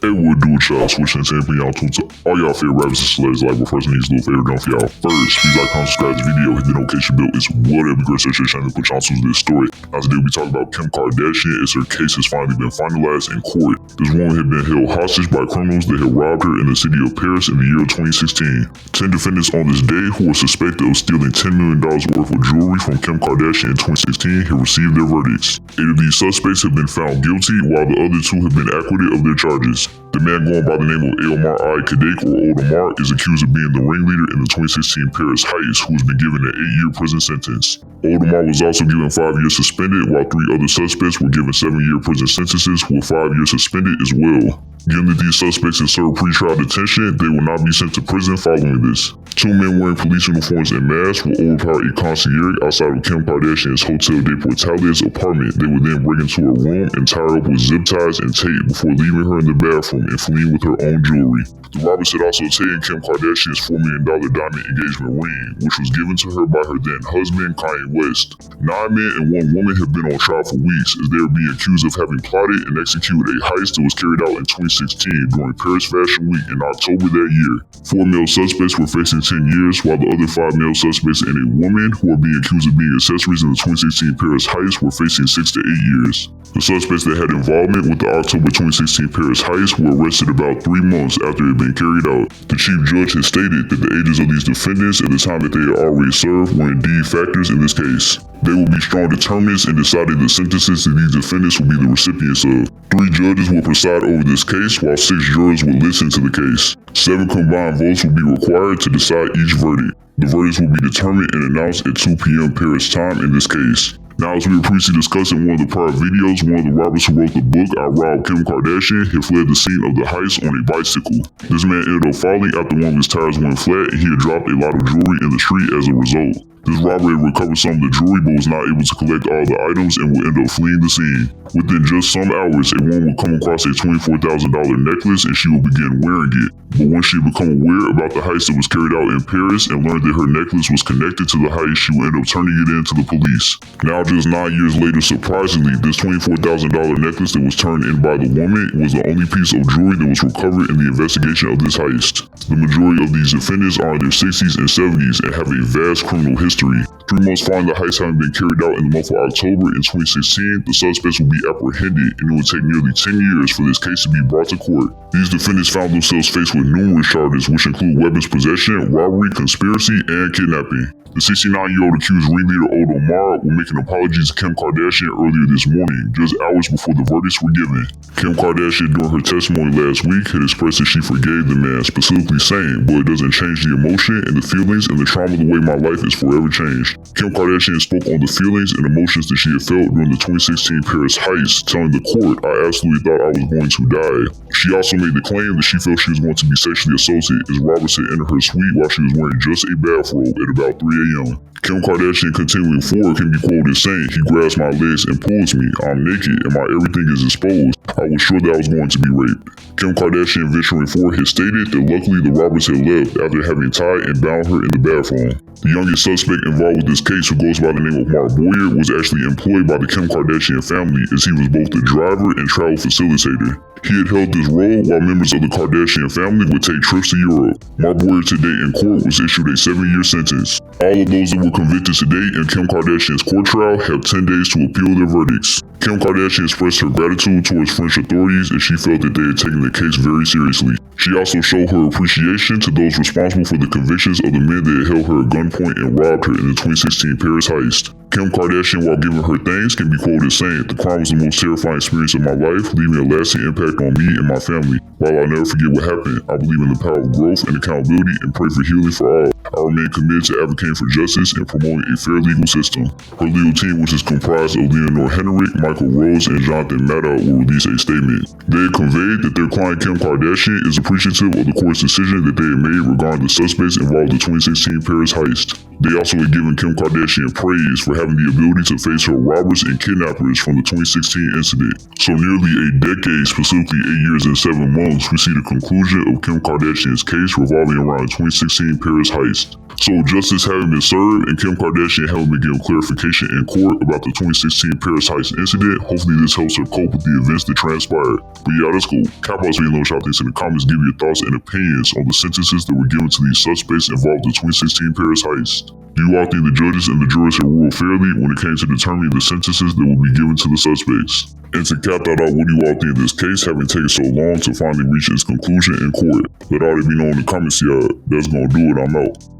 Hey, what do it, y'all? Swish Entertainment, y'all tune to all y'all favorite rappers and celebrities like, but first I need these little favor done for y'all. First, please like, comment, subscribe to this video, hit the notification bell. It's whatever great search engine to put y'all to this story. Now today we talk about Kim Kardashian as her case has finally been finalized in court. This woman had been held hostage by criminals that had robbed her in the city of Paris in the year 2016. 10 defendants on this day who were suspected of stealing $10 million worth of jewelry from Kim Kardashian in 2016 have received their verdicts. 8 of these suspects have been found guilty, while the other 2 have been acquitted of their charges. The man going by the name of Omar Old is accused of being the ringleader in the 2016 Paris heist, who has been given an 8-year prison sentence. Old was also given 5 years suspended, while 3 other suspects were given 7-year prison sentences with 5 years suspended as well. Given that these suspects have served pre-trial detention, they will not be sent to prison following this. 2 men wearing police uniforms and masks will overpower a concierge outside of Kim Kardashian's Hotel de Portales apartment. They would then bring into her room and tie her up with zip ties and tape before leaving her in the bathroom and fleeing with her own jewelry. The robbers had also taken Kim Kardashian's $4 million diamond engagement ring, which was given to her by her then husband, Kanye West. 9 men and 1 woman have been on trial for weeks as they are being accused of having plotted and executed a heist that was carried out in 2016 during Paris Fashion Week in October that year. 4 male suspects were facing 10 years, while the other 5 male suspects and a woman who are being accused of being accessories in the 2016 Paris heist were facing 6 to 8 years. The suspects that had involvement with the October 2016 Paris heist were arrested about 3 months after it had been carried out. The chief judge has stated that the ages of these defendants at the time that they had already served were indeed factors in this case. They will be strong determinants in deciding the sentences that these defendants will be the recipients of. 3 judges will preside over this case, while 6 jurors will listen to the case. 7 combined votes will be required to decide each verdict. The verdicts will be determined and announced at 2 p.m. Paris time in this case. Now, as we were previously discussing in one of the prior videos, one of the robbers who wrote the book, I Robbed Kim Kardashian, had fled the scene of the heist on a bicycle. This man ended up falling after one of his tires went flat, and he had dropped a lot of jewelry in the street as a result. This robber had recovered some of the jewelry but was not able to collect all the items and would end up fleeing the scene. Within just some hours, a woman would come across a $24,000 necklace and she would begin wearing it. But when she had become aware about the heist that was carried out in Paris and learned that her necklace was connected to the heist, she would end up turning it in to the police. Now, just 9 years later, surprisingly, this $24,000 necklace that was turned in by the woman was the only piece of jewelry that was recovered in the investigation of this heist. The majority of these defendants are in their 60s and 70s and have a vast criminal history. 3 months following the heist having been carried out in the month of October in 2016, the suspects will be apprehended, and it would take nearly 10 years for this case to be brought to court. These defendants found themselves faced with numerous charges, which include weapons possession, robbery, conspiracy, and kidnapping. The 69-year-old accused ringleader Old Omar will make an apology to Kim Kardashian earlier this morning, just hours before the verdicts were given. Kim Kardashian, during her testimony last week, had expressed that she forgave the man, specifically saying, "But it doesn't change the emotion and the feelings and the trauma the way my life is forever changed." Kim Kardashian spoke on the feelings and emotions that she had felt during the 2016 Paris heist, telling the court, "I absolutely thought I was going to die." She also made the claim that she felt she was going to be sexually assaulted as robbers had entered her suite while she was wearing just a bathrobe at about 3 a.m. Kim Kardashian, continuing forward, can be quoted saying, "He grabs my legs and pulls me. I'm naked and my everything is exposed. I was sure that I was going to be raped." Kim Kardashian, venturing forward, has stated that luckily the robbers had left after having tied and bound her in the bathroom. The youngest suspect involved with this case, who goes by the name of Mark Boyer, was actually employed by the Kim Kardashian family as he was both the driver and travel facilitator. He had held this role while members of the Kardashian family would take trips to Europe. Mark Boyer today in court was issued a 7-year sentence. All of those that were convicted today in Kim Kardashian's court trial have 10 days to appeal their verdicts. Kim Kardashian expressed her gratitude towards French authorities as she felt that they had taken the case very seriously. She also showed her appreciation to those responsible for the convictions of the men that had held her at gunpoint and robbed her in the 2016 Paris heist. Kim Kardashian, while giving her thanks, can be quoted saying, "The crime was the most terrifying experience of my life, leaving a lasting impact on me and my family. While I'll never forget what happened, I believe in the power of growth and accountability and pray for healing for all. I remain committed to advocating for justice and promoting a fair legal system." Her legal team, which is comprised of Leonore Henrich, Michael Rose, and Jonathan Maddow, will release a statement. They have conveyed that their client Kim Kardashian is appreciative of the court's decision that they have made regarding the suspects involved in the 2016 Paris heist. They also have given Kim Kardashian praise for having the ability to face her robbers and kidnappers from the 2016 incident. So nearly a decade, specifically 8 years and 7 months, we see the conclusion of Kim Kardashian's case revolving around the 2016 Paris heist. So justice having been served and Kim Kardashian having been given clarification in court about the 2016 Paris heist incident, hopefully this helps her cope with the events that transpired. But yeah, that's cool. Cap out video, shout out in the comments, give your thoughts and opinions on the sentences that were given to these suspects involved in the 2016 Paris heist. Do you all think the judges and the jurors have ruled fairly when it came to determining the sentences that will be given to the suspects? And to cap that out, what do you all think of this case having taken so long to finally reach its conclusion in court? Let all that be known in the comments, y'all. That's gonna do it. I'm out.